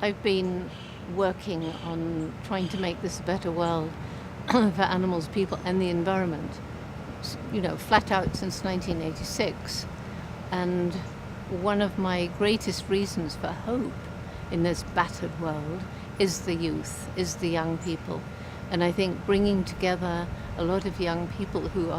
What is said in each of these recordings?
I've been working on trying to make this a better world for animals, people, and the environment, flat out since 1986. And one of my greatest reasons for hope in this battered world is the youth, is the young people. And I think bringing together a lot of young people who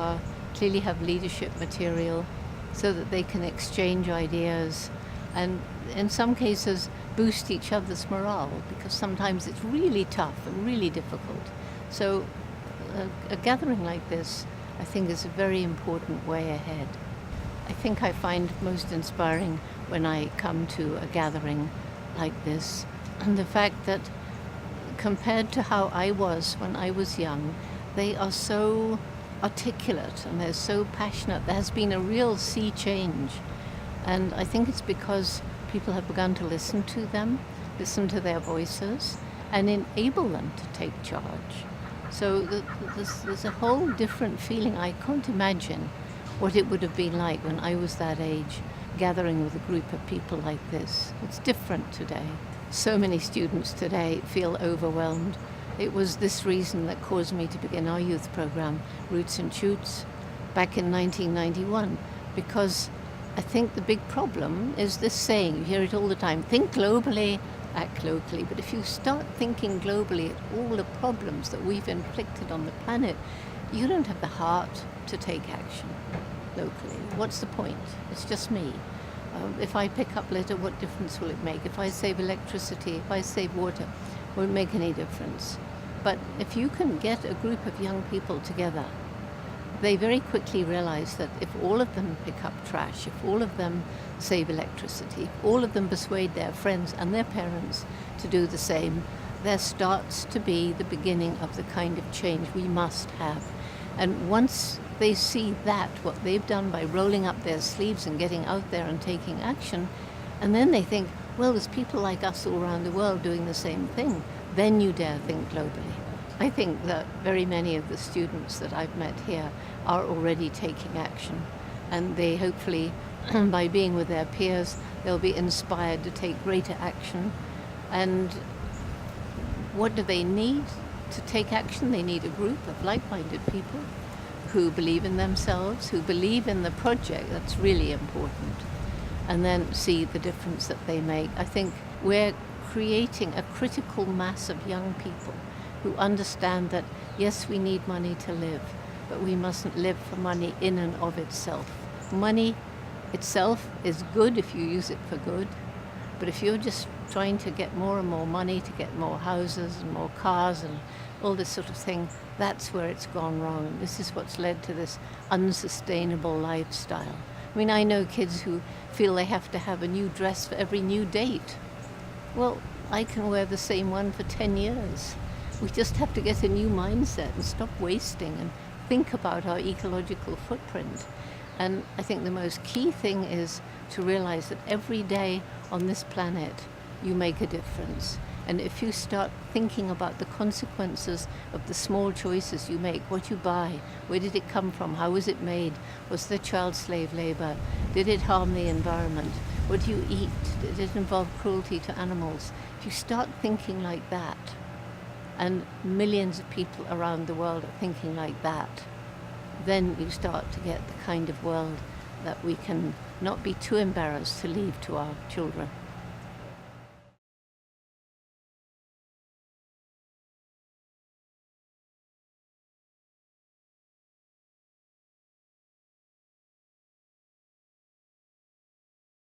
clearly have leadership material so that they can exchange ideas and in some cases boost each other's morale, because sometimes it's really tough and really difficult. So a gathering like this, I think, is a very important way ahead. I think I find most inspiring when I come to a gathering like this, and the fact that compared to how I was when I was young, they are so articulate and they're so passionate. There has been a real sea change, and I think it's because people have begun to listen to them, listen to their voices, and enable them to take charge. So there's a whole different feeling. I can't imagine what it would have been like when I was that age, gathering with a group of people like this. It's different today. So many students today feel overwhelmed. It was this reason that caused me to begin our youth program, Roots and Shoots, back in 1991, because I think the big problem is this saying, you hear it all the time, think globally, act locally. But if you start thinking globally at all the problems that we've inflicted on the planet, you don't have the heart to take action locally. What's the point? It's just me. If I pick up litter, what difference will it make? If I save electricity, if I save water, won't make any difference. But if you can get a group of young people together, they very quickly realize that if all of them pick up trash, if all of them save electricity, if all of them persuade their friends and their parents to do the same, there starts to be the beginning of the kind of change we must have. And once they see that, what they've done by rolling up their sleeves and getting out there and taking action, and then they think, well, there's people like us all around the world doing the same thing, then you dare think globally. I think that very many of the students that I've met here are already taking action, and they hopefully, by being with their peers, they'll be inspired to take greater action. And what do they need to take action? They need a group of like-minded people who believe in themselves, who believe in the project. That's really important. And then see the difference that they make. I think we're creating a critical mass of young people who understand that, yes, we need money to live, but we mustn't live for money in and of itself. Money itself is good if you use it for good, but if you're just trying to get more and more money to get more houses and more cars and all this sort of thing, that's where it's gone wrong. And this is what's led to this unsustainable lifestyle. I mean, I know kids who feel they have to have a new dress for every new date. Well, I can wear the same one for 10 years. We just have to get a new mindset and stop wasting and think about our ecological footprint. And I think the most key thing is to realize that every day on this planet, you make a difference. And if you start thinking about the consequences of the small choices you make, what you buy, where did it come from, how was it made, was there child slave labor, did it harm the environment, what do you eat, did it involve cruelty to animals? If you start thinking like that, and millions of people around the world are thinking like that, then you start to get the kind of world that we can not be too embarrassed to leave to our children.